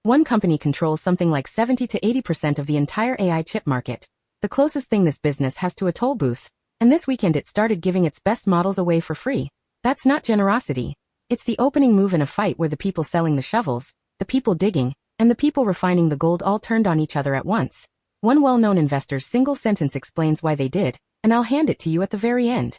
One company controls something like 70 to 80% of the entire AI chip market. The closest thing this business has to a toll booth. And this weekend it started giving its best models away for free. That's not generosity. It's the opening move in a fight where the people selling the shovels, the people digging, and the people refining the gold all turned on each other at once. One well-known investor's single sentence explains why they did, and I'll hand it to you at the very end.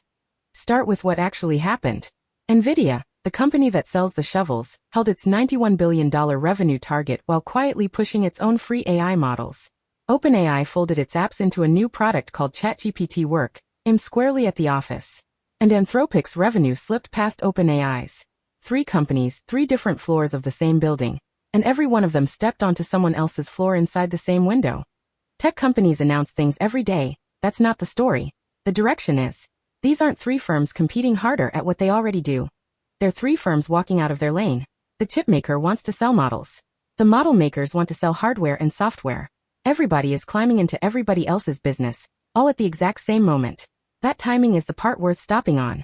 Start with what actually happened. Nvidia, the company that sells the shovels, held its $91 billion revenue target while quietly pushing its own free AI models. OpenAI folded its apps into a new product called ChatGPT Work, aimed squarely at the office. And Anthropic's revenue slipped past OpenAI's. 3 companies, 3 different floors of the same building, and every one of them stepped onto someone else's floor inside the same window. Tech companies announce things every day. That's not the story. The direction is. These aren't 3 firms competing harder at what they already do. They're 3 firms walking out of their lane. The chip maker wants to sell models. The model makers want to sell hardware and software. Everybody is climbing into everybody else's business, all at the exact same moment. That timing is the part worth stopping on.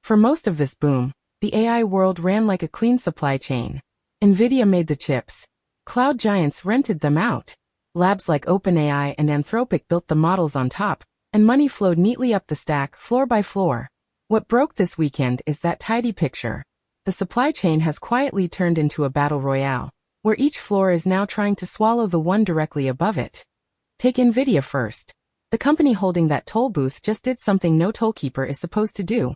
For most of this boom, the AI world ran like a clean supply chain. Nvidia made the chips. Cloud giants rented them out. Labs like OpenAI and Anthropic built the models on top, and money flowed neatly up the stack, floor by floor. What broke this weekend is that tidy picture. The supply chain has quietly turned into a battle royale, where each floor is now trying to swallow the one directly above it. Take Nvidia first. The company holding that toll booth just did something no tollkeeper is supposed to do.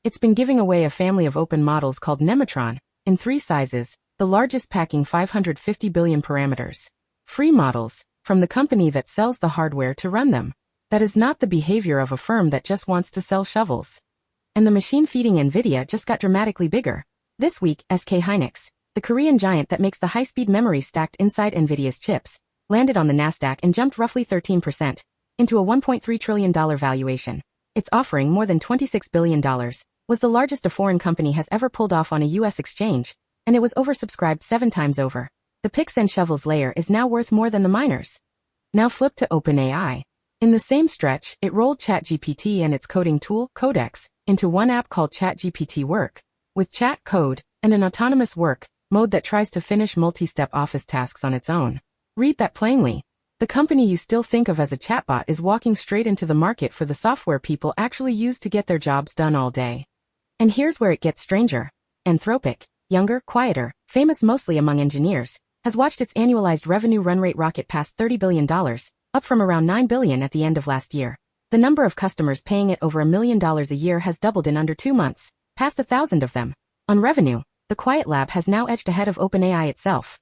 It's been giving away a family of open models called Nematron, in 3 sizes, the largest packing 550 billion parameters. Free models, from the company that sells the hardware to run them. That is not the behavior of a firm that just wants to sell shovels. And the machine feeding Nvidia just got dramatically bigger. This week, SK Hynix, the Korean giant that makes the high-speed memory stacked inside Nvidia's chips, landed on the Nasdaq and jumped roughly 13%, into a $1.3 trillion valuation. Its offering more than $26 billion, was the largest a foreign company has ever pulled off on a U.S. exchange, and it was oversubscribed 7 times over. The picks and shovels layer is now worth more than the miners. Now flip to OpenAI. In the same stretch, it rolled ChatGPT and its coding tool, Codex, into one app called ChatGPT Work, with chat code and an autonomous work mode that tries to finish multi-step office tasks on its own. Read that plainly. The company you still think of as a chatbot is walking straight into the market for the software people actually use to get their jobs done all day. And here's where it gets stranger. Anthropic, younger, quieter, famous mostly among engineers, has watched its annualized revenue run rate rocket past $30 billion, up from around $9 billion at the end of last year. The number of customers paying it over $1 million a year has doubled in under 2 months, past 1,000 of them. On revenue, the Quiet Lab has now edged ahead of OpenAI itself.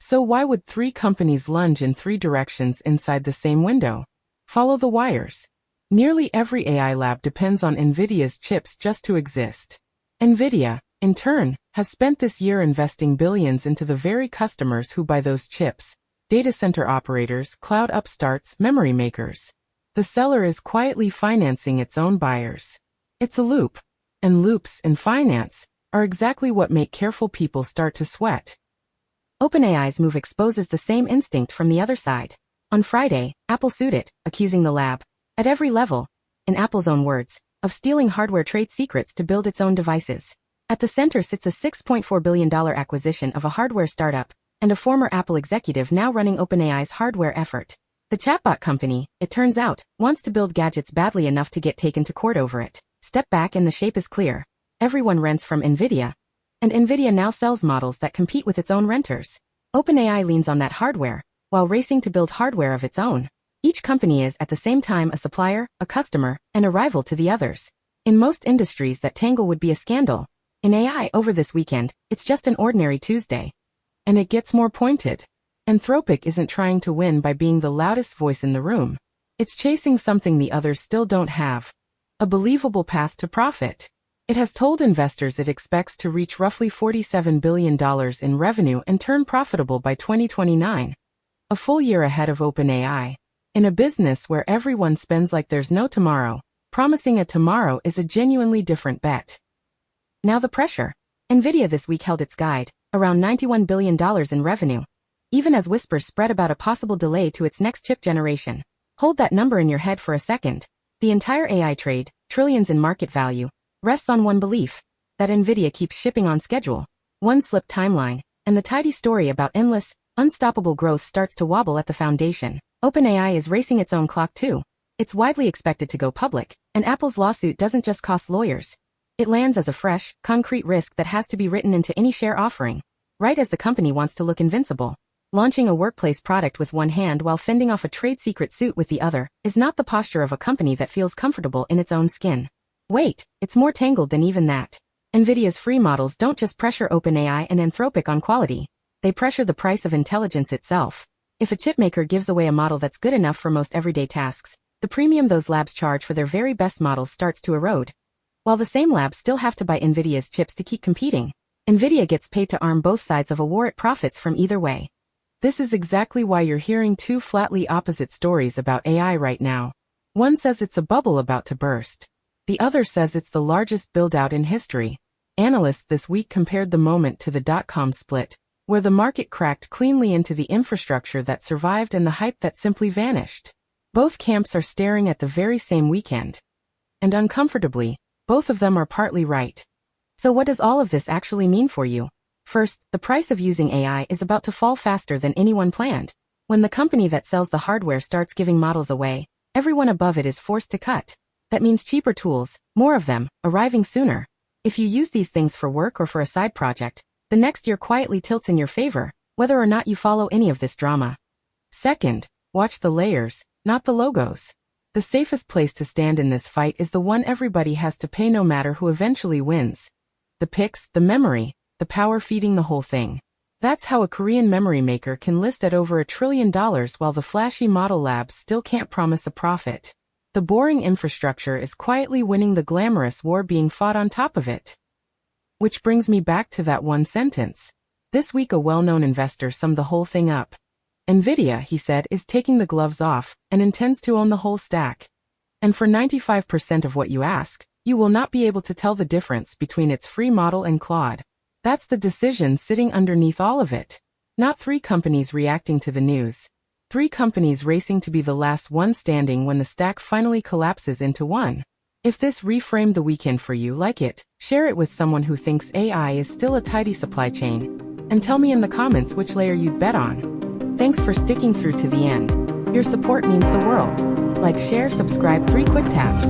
So why would 3 companies lunge in 3 directions inside the same window? Follow the wires. Nearly every AI lab depends on Nvidia's chips just to exist. Nvidia, in turn, has spent this year investing billions into the very customers who buy those chips: data center operators, cloud upstarts, memory makers. The seller is quietly financing its own buyers. It's a loop. And loops in finance are exactly what make careful people start to sweat. OpenAI's move exposes the same instinct from the other side. On Friday, Apple sued it, accusing the lab, at every level, in Apple's own words, of stealing hardware trade secrets to build its own devices. At the center sits a $6.4 billion acquisition of a hardware startup, and a former Apple executive now running OpenAI's hardware effort. The chatbot company, it turns out, wants to build gadgets badly enough to get taken to court over it. Step back and the shape is clear. Everyone rents from Nvidia. And Nvidia now sells models that compete with its own renters. OpenAI leans on that hardware, while racing to build hardware of its own. Each company is at the same time a supplier, a customer, and a rival to the others. In most industries that tangle would be a scandal. In AI over this weekend, it's just an ordinary Tuesday. And it gets more pointed. Anthropic isn't trying to win by being the loudest voice in the room. It's chasing something the others still don't have. A believable path to profit. It has told investors it expects to reach roughly $47 billion in revenue and turn profitable by 2029. A full year ahead of OpenAI. In a business where everyone spends like there's no tomorrow, promising a tomorrow is a genuinely different bet. Now the pressure. Nvidia this week held its guide, around $91 billion in revenue. Even as whispers spread about a possible delay to its next chip generation. Hold that number in your head for a second. The entire AI trade, trillions in market value, rests on one belief, that Nvidia keeps shipping on schedule. One slipped timeline, and the tidy story about endless, unstoppable growth starts to wobble at the foundation. OpenAI is racing its own clock too. It's widely expected to go public, and Apple's lawsuit doesn't just cost lawyers. It lands as a fresh, concrete risk that has to be written into any share offering, right as the company wants to look invincible. Launching a workplace product with one hand while fending off a trade secret suit with the other is not the posture of a company that feels comfortable in its own skin. Wait, it's more tangled than even that. Nvidia's free models don't just pressure OpenAI and Anthropic on quality. They pressure the price of intelligence itself. If a chipmaker gives away a model that's good enough for most everyday tasks, the premium those labs charge for their very best models starts to erode. While the same labs still have to buy Nvidia's chips to keep competing, Nvidia gets paid to arm both sides of a war. It profits from either way. This is exactly why you're hearing two flatly opposite stories about AI right now. One says it's a bubble about to burst. The other says it's the largest build-out in history. Analysts this week compared the moment to the dot-com split, where the market cracked cleanly into the infrastructure that survived and the hype that simply vanished. Both camps are staring at the very same weekend. And uncomfortably, both of them are partly right. So what does all of this actually mean for you? First, the price of using AI is about to fall faster than anyone planned. When the company that sells the hardware starts giving models away, everyone above it is forced to cut. That means cheaper tools, more of them, arriving sooner. If you use these things for work or for a side project, the next year quietly tilts in your favor, whether or not you follow any of this drama. Second, watch the layers, not the logos. The safest place to stand in this fight is the one everybody has to pay no matter who eventually wins. The picks, the memory, the power feeding the whole thing. That's how a Korean memory maker can list at over $1 trillion while the flashy model labs still can't promise a profit. The boring infrastructure is quietly winning the glamorous war being fought on top of it. Which brings me back to that one sentence. This week a well-known investor summed the whole thing up. Nvidia, he said, is taking the gloves off and intends to own the whole stack. And for 95% of what you ask, you will not be able to tell the difference between its free model and Claude. That's the decision sitting underneath all of it. Not 3 companies reacting to the news. 3 companies racing to be the last one standing when the stack finally collapses into one. If this reframed the weekend for you, like it, share it with someone who thinks AI is still a tidy supply chain. And tell me in the comments which layer you'd bet on. Thanks for sticking through to the end. Your support means the world. Like, share, subscribe, 3 quick taps.